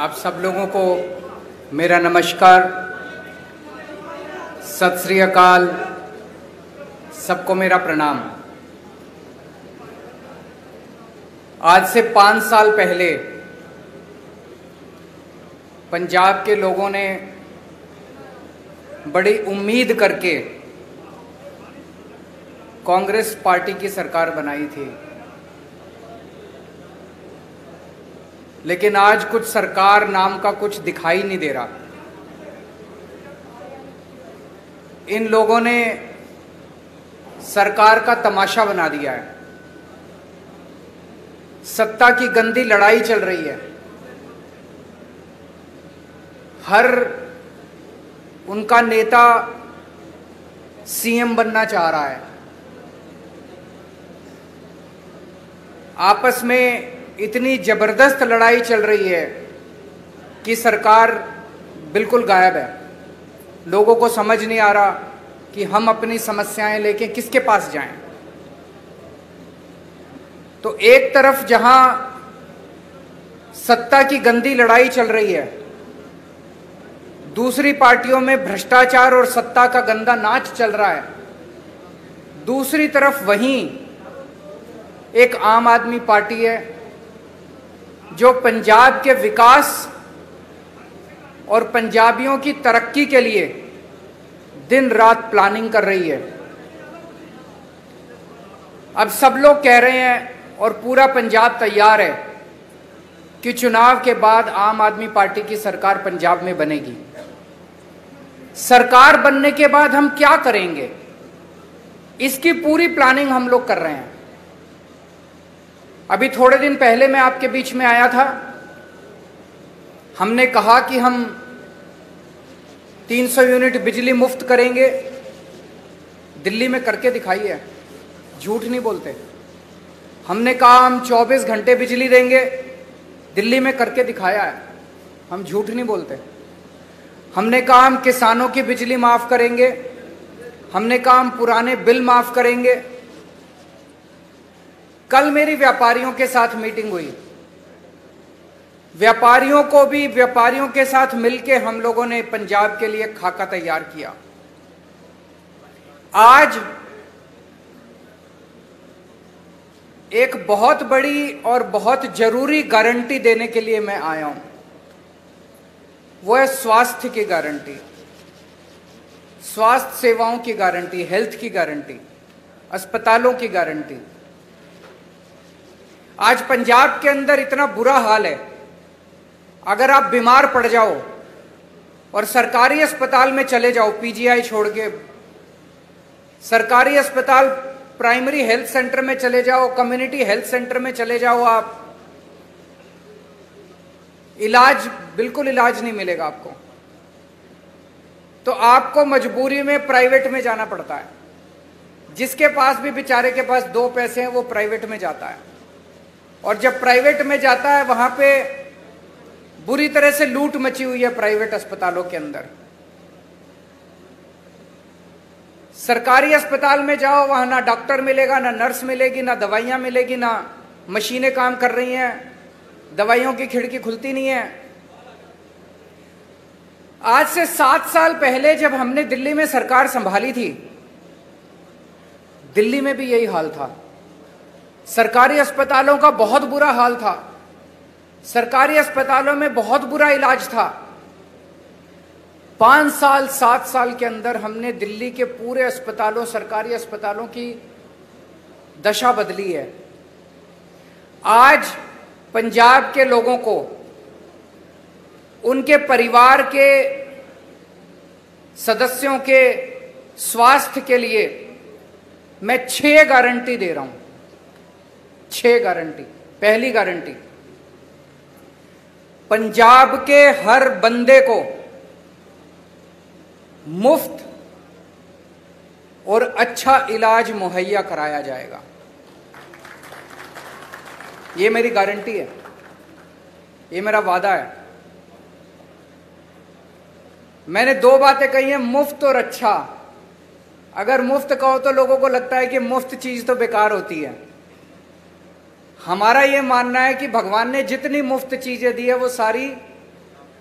आप सब लोगों को मेरा नमस्कार, सत श्री अकाल, सबको मेरा प्रणाम। आज से 5 साल पहले पंजाब के लोगों ने बड़ी उम्मीद करके कांग्रेस पार्टी की सरकार बनाई थी, लेकिन आज कुछ सरकार नाम का कुछ दिखाई नहीं दे रहा। इन लोगों ने सरकार का तमाशा बना दिया है। सत्ता की गंदी लड़ाई चल रही है। हर उनका नेता सीएम बनना चाह रहा है। आपस में इतनी जबरदस्त लड़ाई चल रही है कि सरकार बिल्कुल गायब है। लोगों को समझ नहीं आ रहा कि हम अपनी समस्याएं लेके किसके पास जाएं। तो एक तरफ जहां सत्ता की गंदी लड़ाई चल रही है, दूसरी पार्टियों में भ्रष्टाचार और सत्ता का गंदा नाच चल रहा है। दूसरी तरफ वहीं एक आम आदमी पार्टी है जो पंजाब के विकास और पंजाबियों की तरक्की के लिए दिन रात प्लानिंग कर रही है। अब सब लोग कह रहे हैं और पूरा पंजाब तैयार है कि चुनाव के बाद आम आदमी पार्टी की सरकार पंजाब में बनेगी। सरकार बनने के बाद हम क्या करेंगे, इसकी पूरी प्लानिंग हम लोग कर रहे हैं। अभी थोड़े दिन पहले मैं आपके बीच में आया था। हमने कहा कि हम 300 यूनिट बिजली मुफ्त करेंगे। दिल्ली में करके दिखाई है, झूठ नहीं बोलते। हमने कहा हम 24 घंटे बिजली देंगे, दिल्ली में करके दिखाया है, हम झूठ नहीं बोलते। हमने कहा हम किसानों की बिजली माफ करेंगे, हमने कहा हम पुराने बिल माफ करेंगे। कल मेरी व्यापारियों के साथ मीटिंग हुई। व्यापारियों के साथ मिलके हम लोगों ने पंजाब के लिए खाका तैयार किया। आज एक बहुत बड़ी और बहुत जरूरी गारंटी देने के लिए मैं आया हूं। वो है स्वास्थ्य की गारंटी, स्वास्थ्य सेवाओं की गारंटी, हेल्थ की गारंटी, अस्पतालों की गारंटी। आज पंजाब के अंदर इतना बुरा हाल है, अगर आप बीमार पड़ जाओ और सरकारी अस्पताल में चले जाओ, पीजीआई छोड़ के सरकारी अस्पताल, प्राइमरी हेल्थ सेंटर में चले जाओ, कम्युनिटी हेल्थ सेंटर में चले जाओ, आप बिल्कुल इलाज नहीं मिलेगा आपको। तो आपको मजबूरी में प्राइवेट में जाना पड़ता है। जिसके पास भी बेचारे के पास 2 पैसे हैं वो प्राइवेट में जाता है, और जब प्राइवेट में जाता है वहां पे बुरी तरह से लूट मची हुई है प्राइवेट अस्पतालों के अंदर। सरकारी अस्पताल में जाओ, वहां ना डॉक्टर मिलेगा, ना नर्स मिलेगी, ना दवाइयां मिलेगी, ना मशीनें काम कर रही हैं, दवाइयों की खिड़की खुलती नहीं है। आज से 7 साल पहले जब हमने दिल्ली में सरकार संभाली थी, दिल्ली में भी यही हाल था। सरकारी अस्पतालों का बहुत बुरा हाल था। सरकारी अस्पतालों में बहुत बुरा इलाज था। 5 साल 7 साल के अंदर हमने दिल्ली के पूरे अस्पतालों, सरकारी अस्पतालों की दशा बदली है। आज पंजाब के लोगों को, उनके परिवार के सदस्यों के स्वास्थ्य के लिए मैं 6 गारंटी दे रहा हूं। 6 गारंटी। पहली गारंटी, पंजाब के हर बंदे को मुफ्त और अच्छा इलाज मुहैया कराया जाएगा। ये मेरी गारंटी है, ये मेरा वादा है। मैंने 2 बातें कही हैं, मुफ्त और अच्छा। अगर मुफ्त कहो तो लोगों को लगता है कि मुफ्त चीज तो बेकार होती है। हमारा ये मानना है कि भगवान ने जितनी मुफ्त चीजें दी है वो सारी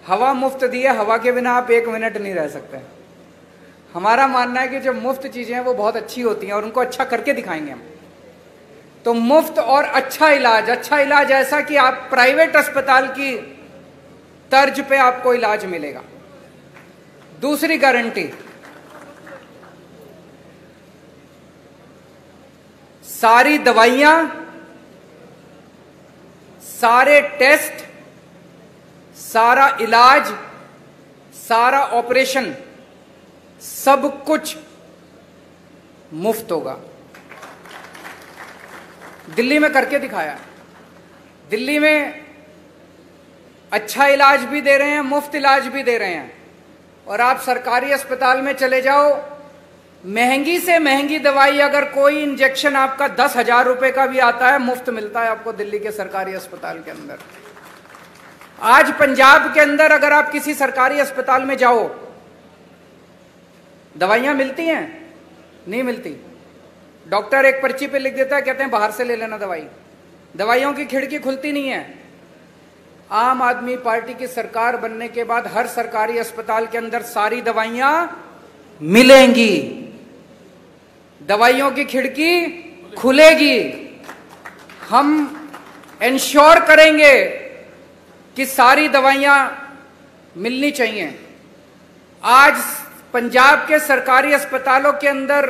हवा मुफ्त दी है, हवा के बिना आप 1 मिनट नहीं रह सकते। हमारा मानना है कि जो मुफ्त चीजें हैं वो बहुत अच्छी होती हैं और उनको अच्छा करके दिखाएंगे हम। तो मुफ्त और अच्छा इलाज ऐसा कि आप प्राइवेट अस्पताल की तर्ज पे आपको इलाज मिलेगा। दूसरी गारंटी, सारी दवाइयां, सारे टेस्ट, सारा इलाज, सारा ऑपरेशन, सब कुछ मुफ्त होगा। दिल्ली में करके दिखाया। दिल्ली में अच्छा इलाज भी दे रहे हैं, मुफ्त इलाज भी दे रहे हैं। और आप सरकारी अस्पताल में चले जाओ, महंगी से महंगी दवाई अगर कोई इंजेक्शन आपका 10,000 रुपए का भी आता है, मुफ्त मिलता है आपको दिल्ली के सरकारी अस्पताल के अंदर। आज पंजाब के अंदर अगर आप किसी सरकारी अस्पताल में जाओ, दवाइयां मिलती हैं? नहीं मिलती। डॉक्टर एक पर्ची पे लिख देता है, कहते हैं बाहर से ले लेना दवाई। दवाइयों की खिड़की खुलती नहीं है। आम आदमी पार्टी की सरकार बनने के बाद हर सरकारी अस्पताल के अंदर सारी दवाइयां मिलेंगी, दवाइयों की खिड़की खुलेगी। हम इंश्योर करेंगे कि सारी दवाइयां मिलनी चाहिए। आज पंजाब के सरकारी अस्पतालों के अंदर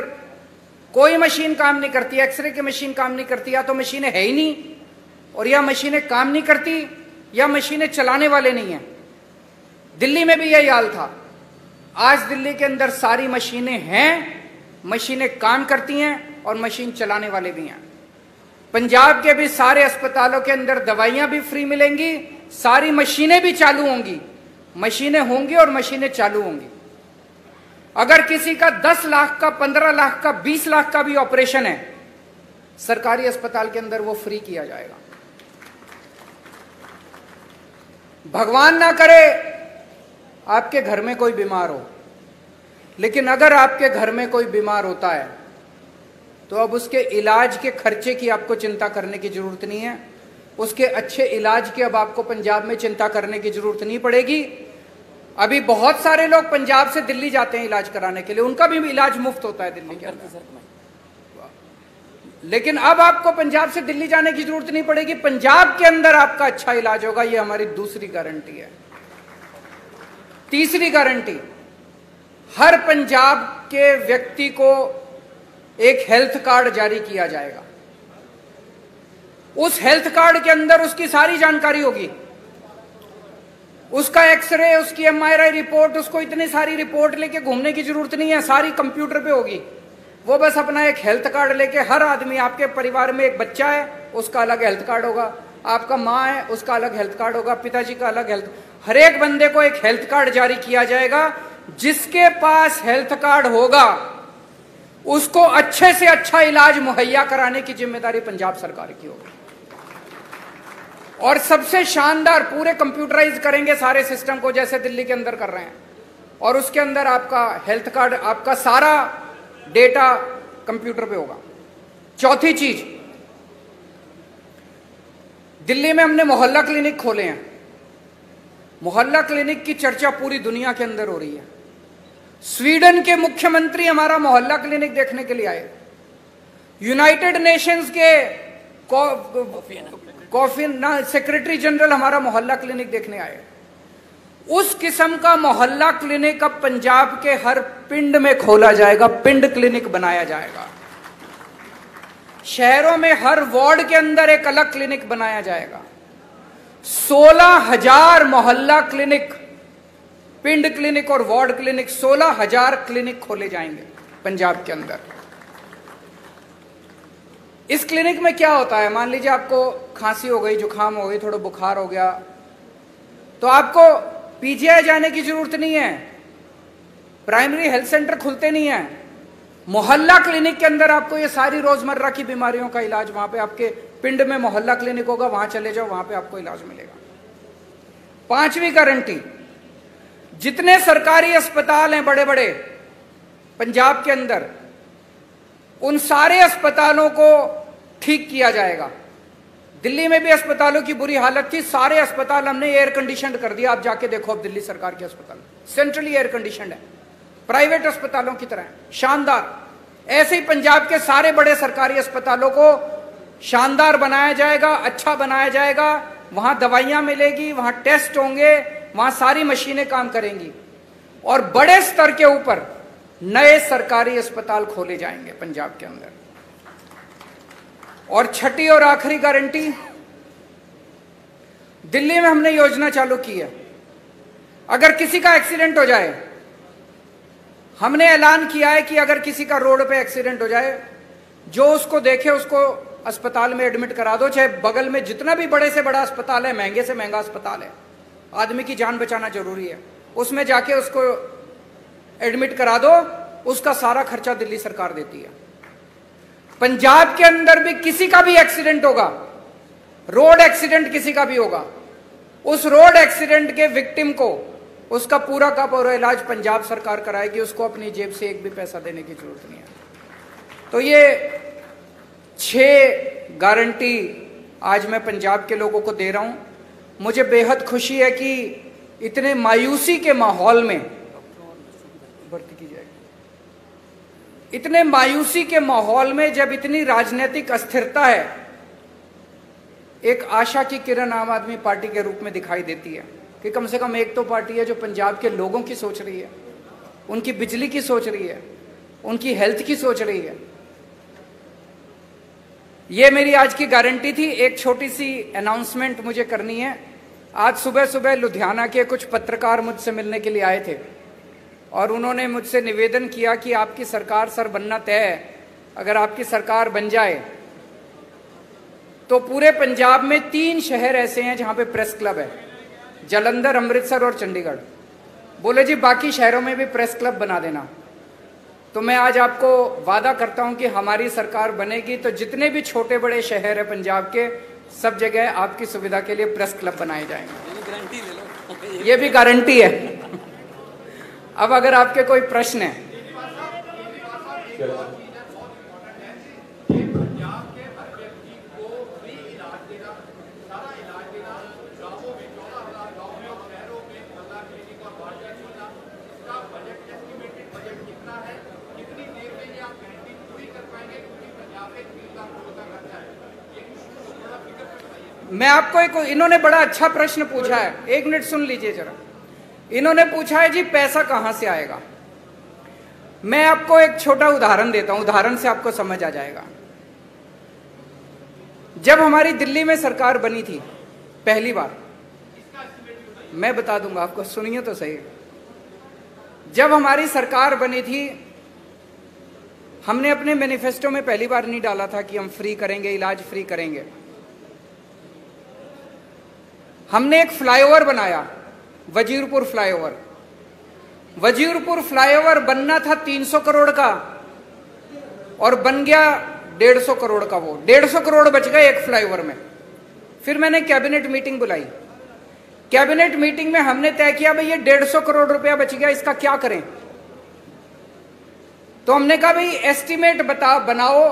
कोई मशीन काम नहीं करती, एक्सरे की मशीन काम नहीं करती, या तो मशीनें है ही नहीं, और या मशीनें काम नहीं करती, या मशीनें चलाने वाले नहीं हैं। दिल्ली में भी यही हाल था। आज दिल्ली के अंदर सारी मशीनें हैं, मशीनें काम करती हैं और मशीन चलाने वाले भी हैं। पंजाब के भी सारे अस्पतालों के अंदर दवाइयां भी फ्री मिलेंगी, सारी मशीनें भी चालू होंगी। मशीनें होंगी और मशीनें चालू होंगी। अगर किसी का 10 लाख का, 15 लाख का, 20 लाख का भी ऑपरेशन है, सरकारी अस्पताल के अंदर वो फ्री किया जाएगा। भगवान ना करे आपके घर में कोई बीमार हो, लेकिन अगर आपके घर में कोई बीमार होता है तो अब उसके इलाज के खर्चे की आपको चिंता करने की जरूरत नहीं है। उसके अच्छे इलाज की अब आपको पंजाब में चिंता करने की जरूरत नहीं पड़ेगी। अभी बहुत सारे लोग पंजाब से दिल्ली जाते हैं इलाज कराने के लिए, उनका भी इलाज मुफ्त होता है दिल्ली के अंदर। लेकिन अब आपको पंजाब से दिल्ली जाने की जरूरत नहीं पड़ेगी, पंजाब के अंदर आपका अच्छा इलाज होगा। ये हमारी दूसरी गारंटी है। तीसरी गारंटी, हर पंजाब के व्यक्ति को एक हेल्थ कार्ड जारी किया जाएगा। उस हेल्थ कार्ड के अंदर उसकी सारी जानकारी होगी, उसका एक्सरे, उसकी MRI रिपोर्ट, उसको इतनी सारी रिपोर्ट लेके घूमने की जरूरत नहीं है, सारी कंप्यूटर पे होगी। वो बस अपना एक हेल्थ कार्ड लेके, हर आदमी, आपके परिवार में एक बच्चा है उसका अलग हेल्थ कार्ड होगा, आपका माँ है उसका अलग हेल्थ कार्ड होगा, पिताजी का अलग हेल्थ, हर एक बंदे को एक हेल्थ कार्ड जारी किया जाएगा। जिसके पास हेल्थ कार्ड होगा उसको अच्छे से अच्छा इलाज मुहैया कराने की जिम्मेदारी पंजाब सरकार की होगी। और सबसे शानदार, पूरे कंप्यूटराइज करेंगे सारे सिस्टम को जैसे दिल्ली के अंदर कर रहे हैं, और उसके अंदर आपका हेल्थ कार्ड, आपका सारा डेटा कंप्यूटर पे होगा। चौथी चीज, दिल्ली में हमने मोहल्ला क्लिनिक खोले हैं। मोहल्ला क्लिनिक की चर्चा पूरी दुनिया के अंदर हो रही है। स्वीडन के मुख्यमंत्री हमारा मोहल्ला क्लिनिक देखने के लिए आए। यूनाइटेड नेशंस के सेक्रेटरी जनरल हमारा मोहल्ला क्लिनिक देखने आए। उस किस्म का मोहल्ला क्लिनिक अब पंजाब के हर पिंड में खोला जाएगा, पिंड क्लिनिक बनाया जाएगा। शहरों में हर वार्ड के अंदर एक अलग क्लिनिक बनाया जाएगा। 16,000 मोहल्ला क्लिनिक, पिंड क्लिनिक और वार्ड क्लिनिक, 16,000 क्लिनिक खोले जाएंगे पंजाब के अंदर। इस क्लिनिक में क्या होता है, मान लीजिए आपको खांसी हो गई, जुकाम हो गई, थोड़ा बुखार हो गया, तो आपको पीजीआई जाने की जरूरत नहीं है, प्राइमरी हेल्थ सेंटर खुलते नहीं है। मोहल्ला क्लिनिक के अंदर आपको ये सारी रोजमर्रा की बीमारियों का इलाज, वहां पे आपके पिंड में मोहल्ला क्लिनिक होगा, वहां चले जाओ, वहां पे आपको इलाज मिलेगा। पांचवी गारंटी, जितने सरकारी अस्पताल हैं बड़े बड़े पंजाब के अंदर, उन सारे अस्पतालों को ठीक किया जाएगा। दिल्ली में भी अस्पतालों की बुरी हालत थी, सारे अस्पताल हमने एयर कंडीशन कर दिया। आप जाके देखो अब दिल्ली सरकार के अस्पताल सेंट्रली एयर कंडीशन है, प्राइवेट अस्पतालों की तरह शानदार। ऐसे ही पंजाब के सारे बड़े सरकारी अस्पतालों को शानदार बनाया जाएगा, अच्छा बनाया जाएगा। वहां दवाइयां मिलेगी, वहां टेस्ट होंगे, वहां सारी मशीनें काम करेंगी और बड़े स्तर के ऊपर नए सरकारी अस्पताल खोले जाएंगे पंजाब के अंदर। और छठी और आखिरी गारंटी, दिल्ली में हमने योजना चालू की है, अगर किसी का एक्सीडेंट हो जाए, हमने ऐलान किया है कि अगर किसी का रोड पे एक्सीडेंट हो जाए, जो उसको देखे उसको अस्पताल में एडमिट करा दो, चाहे बगल में जितना भी बड़े से बड़ा अस्पताल है, महंगे से महंगा अस्पताल है, आदमी की जान बचाना जरूरी है, उसमें जाके उसको एडमिट करा दो, उसका सारा खर्चा दिल्ली सरकार देती है। पंजाब के अंदर भी किसी का भी एक्सीडेंट होगा, रोड एक्सीडेंट किसी का भी होगा, उस रोड एक्सीडेंट के विक्टिम को उसका पूरा का पूरा इलाज पंजाब सरकार कराएगी, उसको अपनी जेब से एक भी पैसा देने की जरूरत नहीं है। तो ये 6 गारंटी आज मैं पंजाब के लोगों को दे रहा हूं। मुझे बेहद खुशी है कि इतने मायूसी के माहौल में भर्ती की जाएगी, इतने मायूसी के माहौल में जब इतनी राजनीतिक अस्थिरता है, एक आशा की किरण आम आदमी पार्टी के रूप में दिखाई देती है कि कम से कम एक तो पार्टी है जो पंजाब के लोगों की सोच रही है, उनकी बिजली की सोच रही है, उनकी हेल्थ की सोच रही है। ये मेरी आज की गारंटी थी। एक छोटी सी अनाउंसमेंट मुझे करनी है। आज सुबह सुबह लुधियाना के कुछ पत्रकार मुझसे मिलने के लिए आए थे और उन्होंने मुझसे निवेदन किया कि आपकी सरकार सर बनना तय है, अगर आपकी सरकार बन जाए तो पूरे पंजाब में 3 शहर ऐसे हैं जहां पे प्रेस क्लब है, जालंधर, अमृतसर और चंडीगढ़। बोले जी बाकी शहरों में भी प्रेस क्लब बना देना। तो मैं आज आपको वादा करता हूं कि हमारी सरकार बनेगी तो जितने भी छोटे बड़े शहर है पंजाब के, सब जगह आपकी सुविधा के लिए प्रेस क्लब बनाए जाएंगे। ये भी गारंटी है। अब अगर आपके कोई प्रश्न है, मैं आपको एक, इन्होंने बड़ा अच्छा प्रश्न पूछा है, 1 मिनट सुन लीजिए जरा। इन्होंने पूछा है जी पैसा कहां से आएगा। मैं आपको एक छोटा उदाहरण देता हूं, उदाहरण से आपको समझ आ जाएगा। जब हमारी दिल्ली में सरकार बनी थी पहली बार, मैं बता दूंगा आपको, सुनिए तो सही। जब हमारी सरकार बनी थी, हमने अपने मैनिफेस्टो में पहली बार नहीं डाला था कि हम फ्री करेंगे, इलाज फ्री करेंगे। हमने एक फ्लाईओवर बनाया, वजीरपुर फ्लाईओवर। वजीरपुर फ्लाईओवर बनना था 300 करोड़ का और बन गया 150 करोड़ का। वो 150 करोड़ बच गए एक फ्लाईओवर में। फिर मैंने कैबिनेट मीटिंग बुलाई। कैबिनेट मीटिंग में हमने तय किया भाई ये 150 करोड़ रुपया बच गया, इसका क्या करें। तो हमने कहा भाई एस्टीमेट बनाओ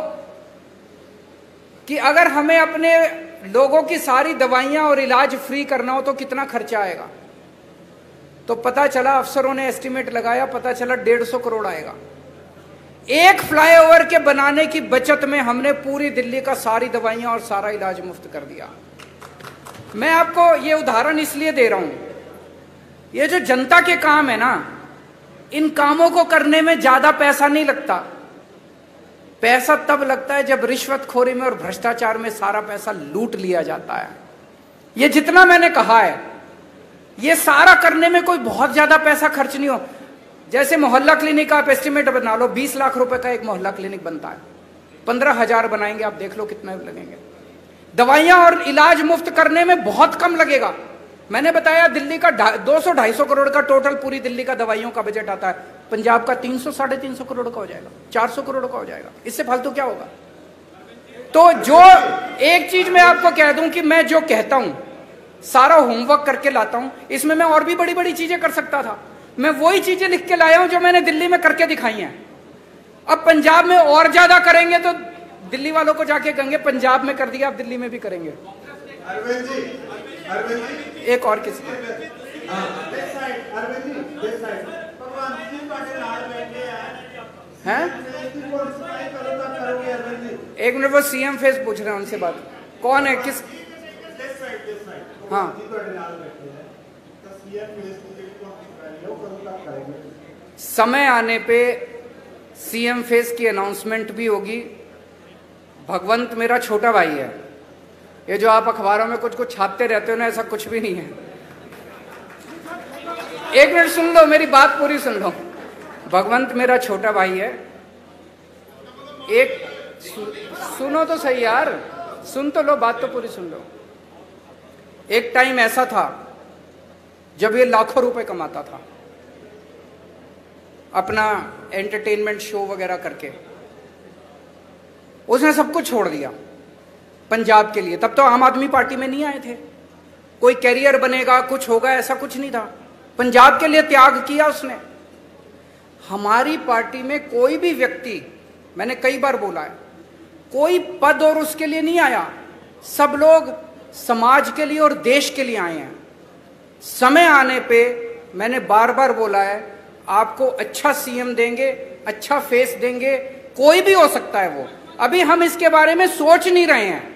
कि अगर हमें अपने लोगों की सारी दवाइयां और इलाज फ्री करना हो तो कितना खर्चा आएगा। तो पता चला, अफसरों ने एस्टीमेट लगाया, पता चला 150 करोड़ आएगा। एक फ्लाईओवर के बनाने की बचत में हमने पूरी दिल्ली का सारी दवाइयां और सारा इलाज मुफ्त कर दिया। मैं आपको ये उदाहरण इसलिए दे रहा हूं, ये जो जनता के काम है ना, इन कामों को करने में ज्यादा पैसा नहीं लगता। पैसा तब लगता है जब रिश्वतखोरी में और भ्रष्टाचार में सारा पैसा लूट लिया जाता है। ये जितना मैंने कहा है, ये सारा करने में कोई बहुत ज्यादा पैसा खर्च नहीं हो। जैसे मोहल्ला क्लिनिक का आप एस्टिमेट बना लो, 20 लाख रुपए का एक मोहल्ला क्लिनिक बनता है, 15,000 बनाएंगे, आप देख लो कितना लगेंगे। दवाइयां और इलाज मुफ्त करने में बहुत कम लगेगा। मैंने बताया दिल्ली का 200-250 करोड़ का टोटल पूरी दिल्ली का दवाइयों का बजट आता है, पंजाब का 300-350 करोड़ का हो जाएगा, 400 करोड़ का हो जाएगा। इससे फालतू क्या होगा। तो जो एक चीज मैं आपको कह दूं कि मैं जो कहता हूं सारा होमवर्क करके लाता हूं, इसमें मैं और भी बड़ी बड़ी चीजें कर सकता था। मैं वही चीजें लिख के लाया हूं जो मैंने दिल्ली में करके दिखाई हैं। अब पंजाब में और ज्यादा करेंगे तो दिल्ली वालों को जाके कहेंगे पंजाब में कर दिया, आप दिल्ली में भी करेंगे। अरविंद जी, एक और किसी हैं? एक मिनट, वो सीएम फेस पूछ रहे हैं, उनसे बात। कौन है, किस? हाँ, समय आने पे सीएम फेस की अनाउंसमेंट भी होगी। भगवंत मेरा छोटा भाई है। ये जो आप अखबारों में कुछ कुछ छापते रहते हो ना, ऐसा कुछ भी नहीं है। एक मिनट सुन लो, मेरी बात पूरी सुन लो। भगवंत मेरा छोटा भाई है। एक सुनो तो सही यार, सुन तो लो, बात तो पूरी सुन लो। एक टाइम ऐसा था जब ये लाखों रुपए कमाता था अपना एंटरटेनमेंट शो वगैरह करके। उसने सब कुछ छोड़ दिया पंजाब के लिए। तब तो आम आदमी पार्टी में नहीं आए थे। कोई कैरियर बनेगा, कुछ होगा, ऐसा कुछ नहीं था। पंजाब के लिए त्याग किया उसने। हमारी पार्टी में कोई भी व्यक्ति, मैंने कई बार बोला है, कोई पद और उसके लिए नहीं आया। सब लोग समाज के लिए और देश के लिए आए हैं। समय आने पे मैंने बार बार बोला है, आपको अच्छा सीएम देंगे, अच्छा फेस देंगे, कोई भी हो सकता है वो। अभी हम इसके बारे में सोच नहीं रहे हैं।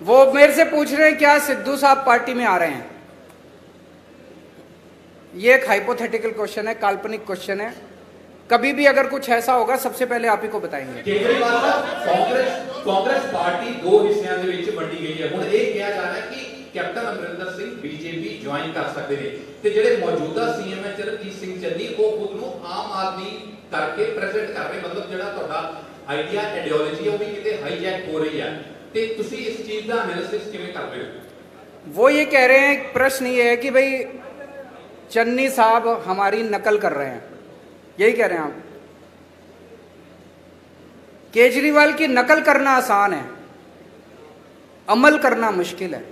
वो मेरे से पूछ रहे हैं क्या सिद्धू साहब पार्टी में आ रहे हैं। ये एक हाइपोथेटिकल क्वेश्चन है, काल्पनिक क्वेश्चन है। कभी भी अगर कुछ ऐसा होगा सबसे पहले आप ही को बताएंगे। केजरीवाल साहब, कांग्रेस पार्टी दो हिस्सों ਦੇ ਵਿੱਚ ਵੰਡੀ ਗਈ ਹੈ। ਹੁਣ ਇਹ ਕਿਹਾ ਜਾ ਰਿਹਾ ਹੈ ਕਿ captain Amarinder Singh BJP join ਕਰ ਸਕਦੇ ਨੇ ਤੇ ਜਿਹੜੇ ਮੌਜੂਦਾ ਸੀਐਮ ਹੈ ਚਰਨਜੀਤ ਸਿੰਘ ਚੰਨੀ ਉਹ ਖੁਦ ਨੂੰ ਆਮ ਆਦਮੀ ਕਰਕੇ ਪ੍ਰੈਜ਼ੈਂਟ ਕਰ ਰਹੇ। ਮਤਲਬ ਜਿਹੜਾ ਤੁਹਾਡਾ ਆਈਡੀਆ ਆਈਡੀਓਲੋਜੀ ਹੈ ਉਹ ਵੀ ਕਿਤੇ ਹਾਈਜੈਕ ਹੋ ਰਹੀ ਹੈ ਤੇ ਤੁਸੀਂ ਇਸ ਚੀਜ਼ ਦਾ ਐਨਾਲਿਸਿਸ ਕਿਵੇਂ ਕਰਦੇ ਹੋ? वो ये कह रहे हैं, प्रश्न ये है कि भाई चन्नी साहब हमारी नकल कर रहे हैं, यही कह रहे हैं आप? केजरीवाल की नकल करना आसान है, अमल करना मुश्किल है।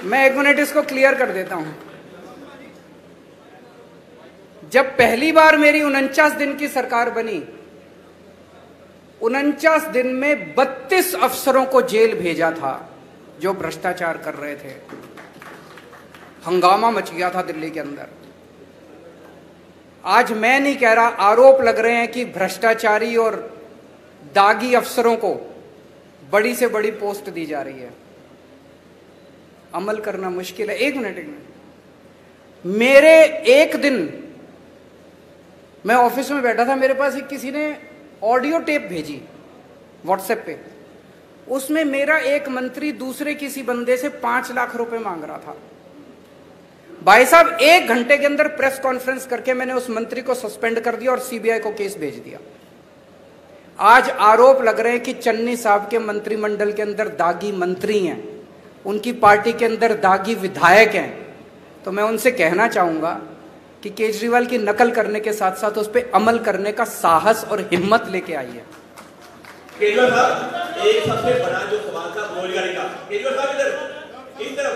मैं एक मिनट इसको क्लियर कर देता हूं। जब पहली बार मेरी 49 दिन की सरकार बनी, 49 दिन में 32 अफसरों को जेल भेजा था जो भ्रष्टाचार कर रहे थे। हंगामा मच गया था दिल्ली के अंदर। आज मैं नहीं कह रहा, आरोप लग रहे हैं कि भ्रष्टाचारी और दागी अफसरों को बड़ी से बड़ी पोस्ट दी जा रही है। अमल करना मुश्किल है। एक मिनट, मेरे एक दिन मैं ऑफिस में बैठा था, मेरे पास किसी ने ऑडियो टेप भेजी व्हाट्सएप पे। उसमें मेरा एक मंत्री दूसरे किसी बंदे से 5 लाख रुपए मांग रहा था। भाई साहब, 1 घंटे के अंदर प्रेस कॉन्फ्रेंस करके मैंने उस मंत्री को सस्पेंड कर दिया और सीबीआई को केस भेज दिया। आज आरोप लग रहे हैं कि चन्नी साहब के मंत्रिमंडल के अंदर दागी मंत्री हैं, उनकी पार्टी के अंदर दागी विधायक हैं। तो मैं उनसे कहना चाहूंगा कि केजरीवाल की नकल करने के साथ साथ उस पर अमल करने का साहस और हिम्मत लेके आइए। केजरीवाल साहब, एक सबसे बड़ा जो सवाल था बेरोजगारी का, केजरीवाल साहब इधर इस तरफ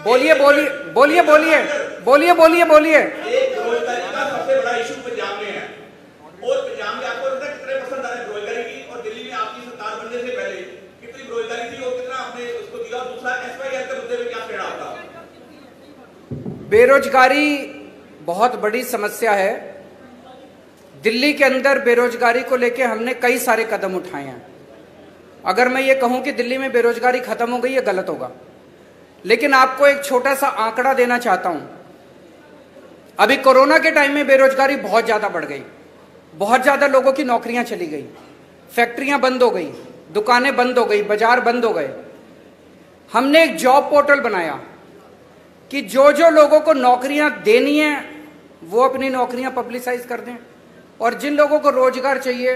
बोलिए बोलिए बोलिए बोलिए बोलिए बोलिए बोलिए। एक बेरोजगारी का सबसे बड़ा इशू पंजाब में है और पंजाब में आपको पता कितने परसेंट आ रहे बेरोजगारी की, और दिल्ली में आपकी सरकार बनने से पहले कितनी बेरोजगारी थी और कितना आपने उसको दिया? दूसरा एसवाईआर के मुद्दे में क्या कहना आपका? बेरोजगारी बहुत बड़ी समस्या है। दिल्ली के अंदर बेरोजगारी को लेकर हमने कई सारे कदम उठाए हैं। अगर मैं ये कहूं कि दिल्ली में बेरोजगारी खत्म हो गई, ये गलत होगा। लेकिन आपको एक छोटा सा आंकड़ा देना चाहता हूं। अभी कोरोना के टाइम में बेरोजगारी बहुत ज्यादा बढ़ गई, बहुत ज्यादा लोगों की नौकरियां चली गई, फैक्ट्रियां बंद हो गई, दुकानें बंद हो गई, बाजार बंद हो गए। हमने एक जॉब पोर्टल बनाया कि जो जो लोगों को नौकरियां देनी है वो अपनी नौकरियां पब्लिसाइज कर दें, और जिन लोगों को रोजगार चाहिए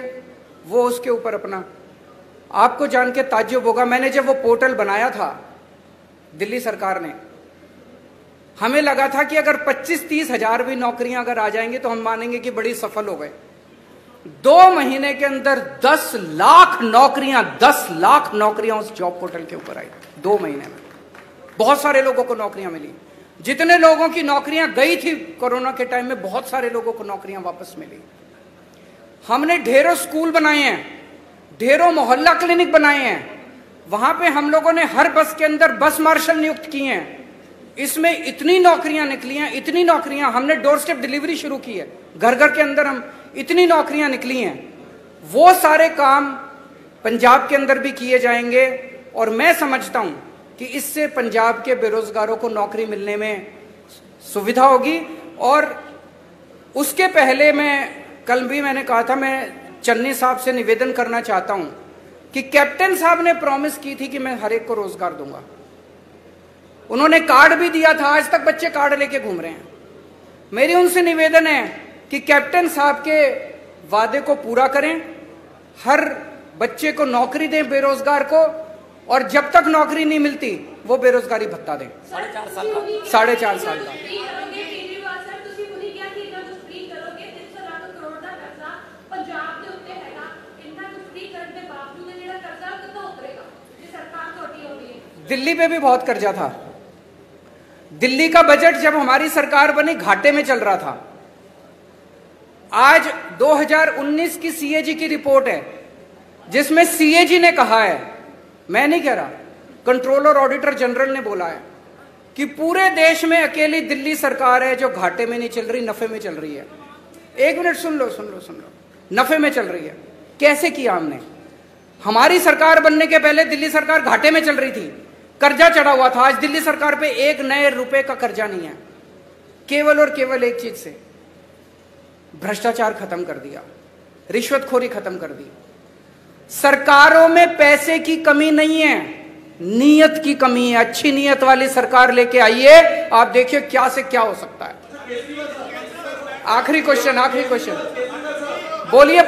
वो उसके ऊपर अपना। आपको जान के ताज्जुब होगा, मैंने जब वो पोर्टल बनाया था दिल्ली सरकार ने, हमें लगा था कि अगर 25-30 हजार भी नौकरियां अगर आ जाएंगी तो हम मानेंगे कि बड़ी सफल हो गए। 2 महीने के अंदर 10 लाख नौकरियां उस जॉब पोर्टल के ऊपर आई। 2 महीने में बहुत सारे लोगों को नौकरियां मिली। जितने लोगों की नौकरियां गई थी कोरोना के टाइम में, बहुत सारे लोगों को नौकरियां वापस मिली। हमने ढेरों स्कूल बनाए हैं, ढेरों मोहल्ला क्लिनिक बनाए हैं, वहां पे हम लोगों ने हर बस के अंदर बस मार्शल नियुक्त किए हैं। इसमें इतनी नौकरियां निकली हैं, इतनी नौकरियां, हमने डोर स्टेप डिलीवरी शुरू की है, घर घर के अंदर हम इतनी नौकरियां निकली हैं। वो सारे काम पंजाब के अंदर भी किए जाएंगे और मैं समझता हूं कि इससे पंजाब के बेरोजगारों को नौकरी मिलने में सुविधा होगी। और उसके पहले कल भी मैंने कहा था, मैं चन्नी साहब से निवेदन करना चाहता हूं कि कैप्टन साहब ने प्रॉमिस की थी कि मैं हर एक को रोजगार दूंगा। उन्होंने कार्ड भी दिया था, आज तक बच्चे कार्ड लेके घूम रहे हैं। मेरी उनसे निवेदन है कि कैप्टन साहब के वादे को पूरा करें, हर बच्चे को नौकरी दें बेरोजगार को, और जब तक नौकरी नहीं मिलती वो बेरोजगारी भत्ता दें 4.5 साल का। 4.5 साल का। दिल्ली पे भी बहुत कर्जा था। दिल्ली का बजट जब हमारी सरकार बनी घाटे में चल रहा था। आज 2019 की सीएजी की रिपोर्ट है जिसमें सीएजी ने कहा है, मैं नहीं कह रहा, कंट्रोलर ऑडिटर जनरल ने बोला है कि पूरे देश में अकेली दिल्ली सरकार है जो घाटे में नहीं चल रही, नफे में चल रही है। एक मिनट सुन लो, नफे में चल रही है। कैसे किया हमने? हमारी सरकार बनने के पहले दिल्ली सरकार घाटे में चल रही थी, कर्जा चढ़ा हुआ था। आज दिल्ली सरकार पे एक नए रुपए का कर्जा नहीं है। केवल और केवल एक चीज से, भ्रष्टाचार खत्म कर दिया, रिश्वतखोरी खत्म कर दी। सरकारों में पैसे की कमी नहीं है, नीयत की कमी है। अच्छी नीयत वाली सरकार लेके आइए, आप देखिए क्या से क्या हो सकता है। आखिरी क्वेश्चन, बोलिए।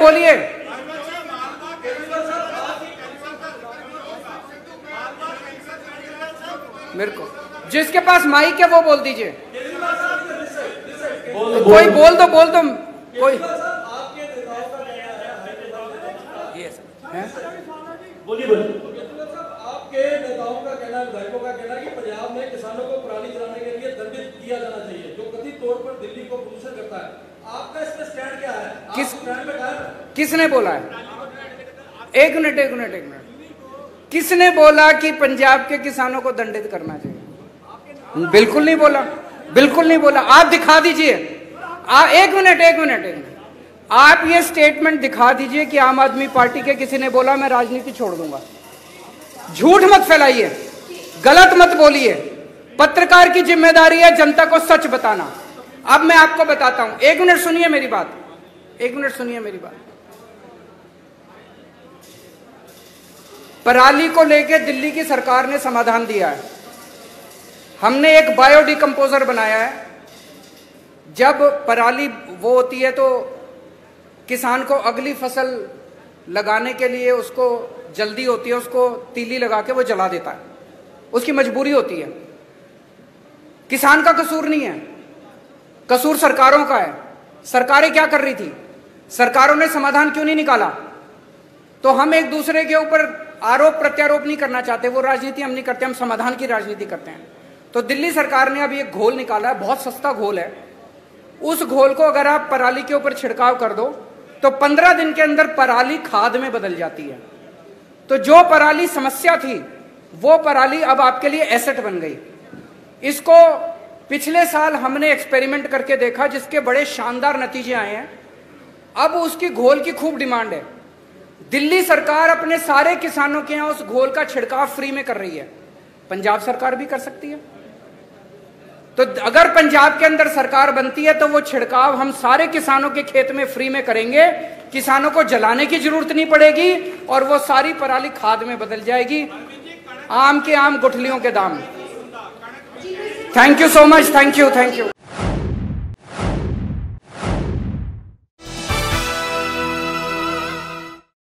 मेरे को जिसके पास माइक है वो बोल दीजिए। कोई बोल दो कोई। बोलिए। आपके नेताओं का कहना है, विधायकों का कहना है कि पंजाब में किसानों को पराली जलाने के लिए दंडित किया जाना चाहिए, जो कथित तौर पर दिल्ली को प्रदूषण करता है। आपका इस पर स्टैंड क्या है? किसने बोला है? एक मिनट। किसने बोला कि पंजाब के किसानों को दंडित करना चाहिए? बिल्कुल नहीं बोला। आप दिखा दीजिए। एक मिनट। आप ये स्टेटमेंट दिखा दीजिए कि आम आदमी पार्टी के किसी ने बोला मैं राजनीति छोड़ दूंगा। झूठ मत फैलाइए, गलत मत बोलिए। पत्रकार की जिम्मेदारी है जनता को सच बताना। अब मैं आपको बताता हूं, एक मिनट सुनिए मेरी बात। पराली को लेकर दिल्ली की सरकार ने समाधान दिया है। हमने एक बायोडिकम्पोजर बनाया है। जब पराली वो होती है तो किसान को अगली फसल लगाने के लिए उसको जल्दी होती है, उसको तीली लगा के वो जला देता है, उसकी मजबूरी होती है। किसान का कसूर नहीं है, कसूर सरकारों का है। सरकारें क्या कर रही थी? सरकारों ने समाधान क्यों नहीं निकाला? तो हम एक दूसरे के ऊपर आरोप प्रत्यारोप नहीं करना चाहते, वो राजनीति हम नहीं करते, हम समाधान की राजनीति करते हैं। तो दिल्ली सरकार ने अभी एक घोल निकाला है, बहुत सस्ता घोल है। उस घोल को अगर आप पराली के ऊपर छिड़काव कर दो तो 15 दिन के अंदर पराली खाद में बदल जाती है। तो जो पराली समस्या थी वो पराली अब आपके लिए एसेट बन गई। इसको पिछले साल हमने एक्सपेरिमेंट करके देखा जिसके बड़े शानदार नतीजे आए हैं। अब उसकी घोल की खूब डिमांड है। दिल्ली सरकार अपने सारे किसानों के यहां उस घोल का छिड़काव फ्री में कर रही है। पंजाब सरकार भी कर सकती है। तो अगर पंजाब के अंदर सरकार बनती है तो वो छिड़काव हम सारे किसानों के खेत में फ्री में करेंगे। किसानों को जलाने की जरूरत नहीं पड़ेगी और वो सारी पराली खाद में बदल जाएगी। आम के आम गुठलियों के दाम। Thank you so much. Thank you.